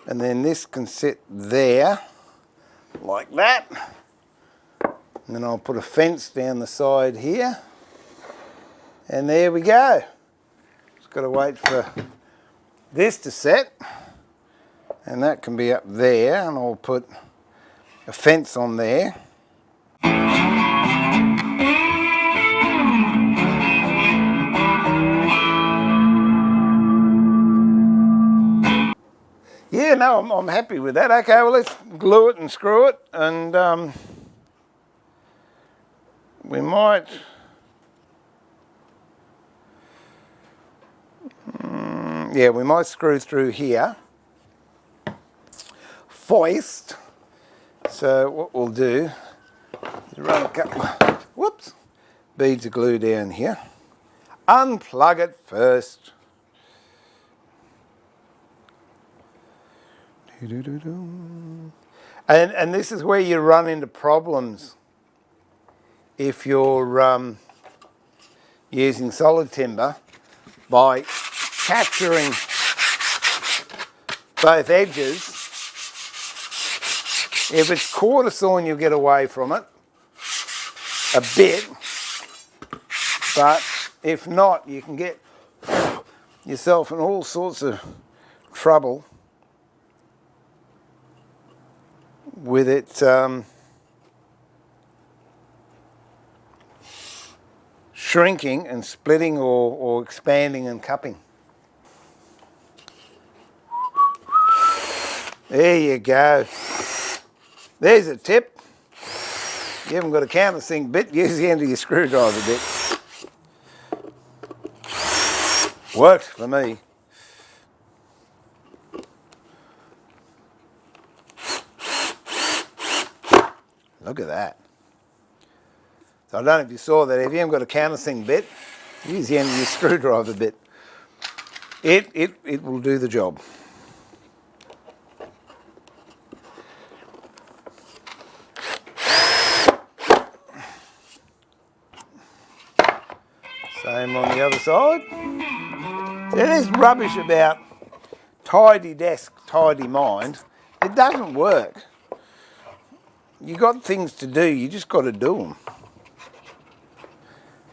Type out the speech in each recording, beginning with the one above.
And then this can sit there, like that. And then I'll put a fence down the side here. And there we go. Just got to wait for this to set. And that can be up there, and I'll put a fence on there. Yeah, no, I'm happy with that. Okay, well, let's glue it and screw it, and we might... yeah, we might screw through here. Foist. So what we'll do is run a couple of, whoops, beads of glue down here. Unplug it first. And this is where you run into problems if you're using solid timber by capturing both edges. If it's quarter sawn, you'll get away from it a bit, but if not, you can get yourself in all sorts of trouble with it shrinking and splitting or expanding and cupping. There you go. There's a tip. You haven't got a countersink bit, use the end of your screwdriver bit. Worked for me. Look at that. So I don't know if you saw that. If you haven't got a countersink bit, use the end of your screwdriver bit. It will do the job. Same on the other side. There's rubbish about tidy desk, tidy mind. It doesn't work. You got things to do, you just got to do them.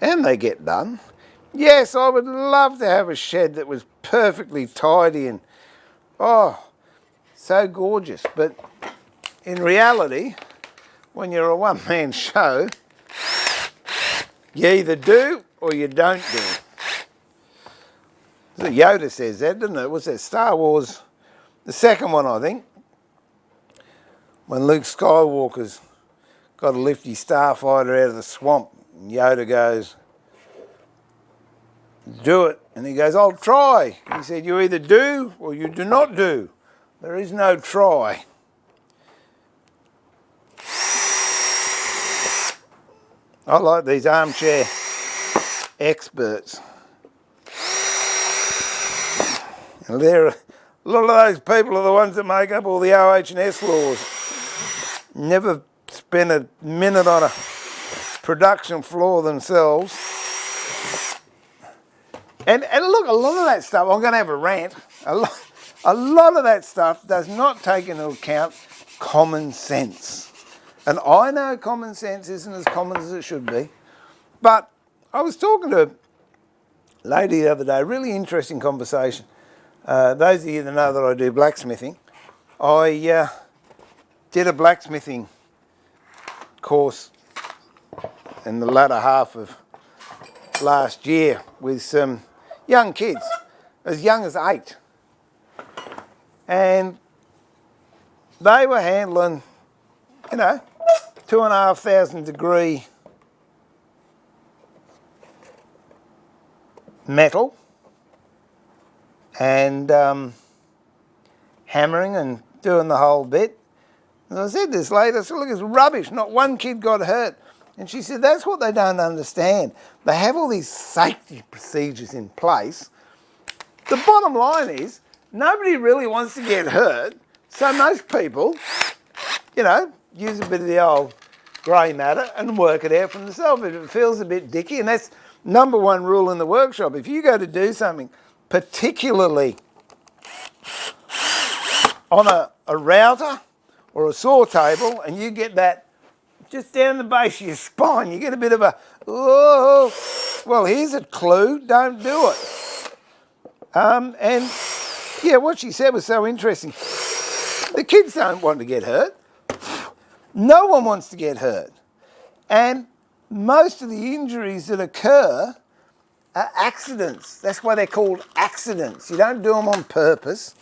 And they get done. Yes, I would love to have a shed that was perfectly tidy and, oh, so gorgeous. But in reality, when you're a one-man show, you either do or you don't do. Yoda says that, doesn't it? What's that? Star Wars, the second one, I think. When Luke Skywalker's got to lift his starfighter out of the swamp, and Yoda goes, do it. And he goes, I'll try. He said, you either do or you do not do. There is no try. I like these armchair experts. And they're, a lot of those people are the ones that make up all the OH&S laws. Never spend a minute on a production floor themselves. And look, a lot of that stuff, I'm going to have a rant, a lot of that stuff does not take into account common sense. And I know common sense isn't as common as it should be. But I was talking to a lady the other day, really interesting conversation. Those of you that know that I do blacksmithing, I did a blacksmithing course in the latter half of last year with some young kids, as young as 8. And they were handling, 2,500 degree metal and hammering and doing the whole bit. And I said this lady, I said, look, it's rubbish. Not one kid got hurt. And she said, that's what they don't understand. They have all these safety procedures in place. The bottom line is, nobody really wants to get hurt. So most people, use a bit of the old grey matter and work it out for themselves. If it feels a bit dicky, and that's number one rule in the workshop. If you go to do something particularly on a router or a saw table, and you get that just down the base of your spine. You get a bit of a, oh, well, here's a clue, don't do it. And yeah, what she said was so interesting. The kids don't want to get hurt. No one wants to get hurt. And most of the injuries that occur are accidents. That's why they're called accidents. You don't do them on purpose.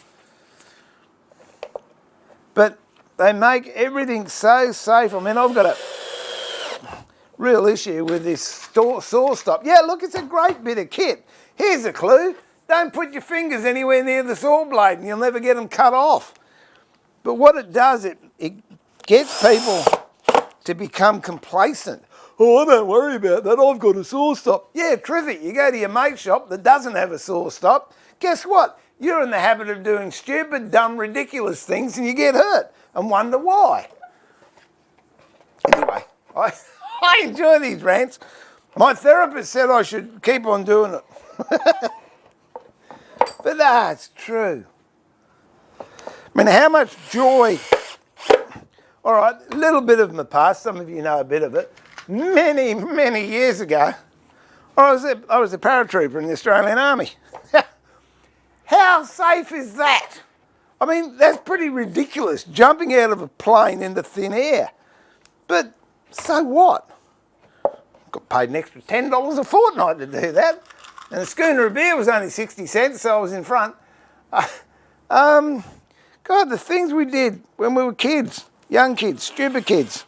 But they make everything so safe. I mean, I've got a real issue with this saw stop. Yeah, look, it's a great bit of kit. Here's a clue. Don't put your fingers anywhere near the saw blade and you'll never get them cut off. But what it does, it gets people to become complacent. Oh, I don't worry about that, I've got a saw stop. Yeah, terrific. You go to your mate's shop that doesn't have a saw stop. Guess what? You're in the habit of doing stupid, dumb, ridiculous things and you get hurt and wonder why. Anyway, I enjoy these rants. My therapist said I should keep on doing it. But that's true. I mean, how much joy. All right, a little bit of my past. Some of you know a bit of it. Many, many years ago, I was a paratrooper in the Australian Army. How safe is that? I mean, that's pretty ridiculous, jumping out of a plane into thin air. But so what? Got paid an extra $10 a fortnight to do that. And a schooner of beer was only 60 cents, so I was in front. God, the things we did when we were kids, young kids, stupid kids.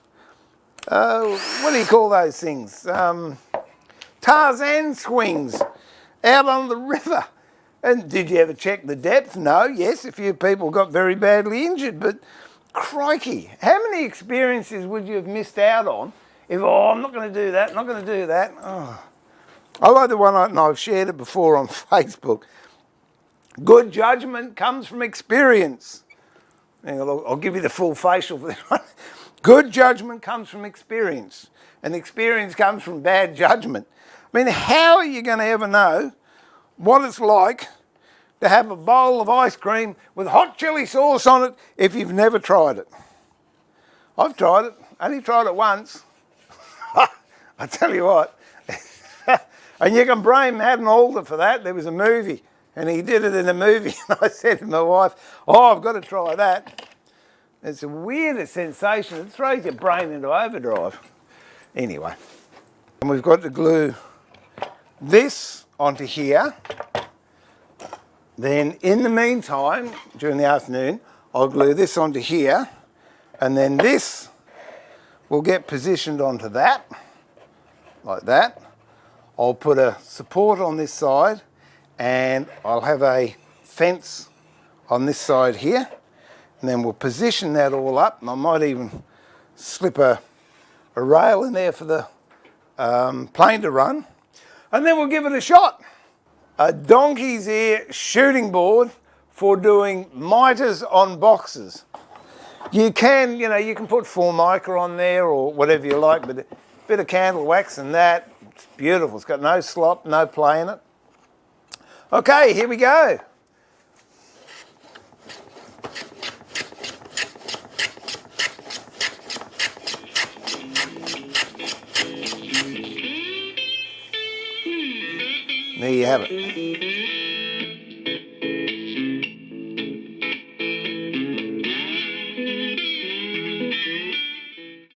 What do you call those things? Tarzan swings out on the river. And did you ever check the depth? No. Yes, a few people got very badly injured, but crikey, how many experiences would you have missed out on if, oh, I'm not going to do that, not going to do that. Oh. I like the one, and I've shared it before on Facebook. Good judgment comes from experience. I'll give you the full facial for this one. Good judgment comes from experience, and experience comes from bad judgment. I mean, how are you going to ever know what it's like to have a bowl of ice cream with hot chili sauce on it if you've never tried it? I've tried it, only tried it once. I tell you what, and you can blame Madden Alder for that. There was a movie, and he did it in a movie, and I said to my wife, oh, I've got to try that. It's the weirdest sensation. It throws your brain into overdrive. Anyway, and we've got to glue this onto here. Then in the meantime, during the afternoon, I'll glue this onto here, and then this will get positioned onto that, like that. I'll put a support on this side, and I'll have a fence on this side here, and then we'll position that all up, and I might even slip a rail in there for the plane to run, and then we'll give it a shot. A donkey's ear shooting board for doing miters on boxes. You can, you can put Formica on there or whatever you like, but a bit of candle wax and that, it's beautiful. It's got no slop, no play in it. Okay, here we go. There you have it.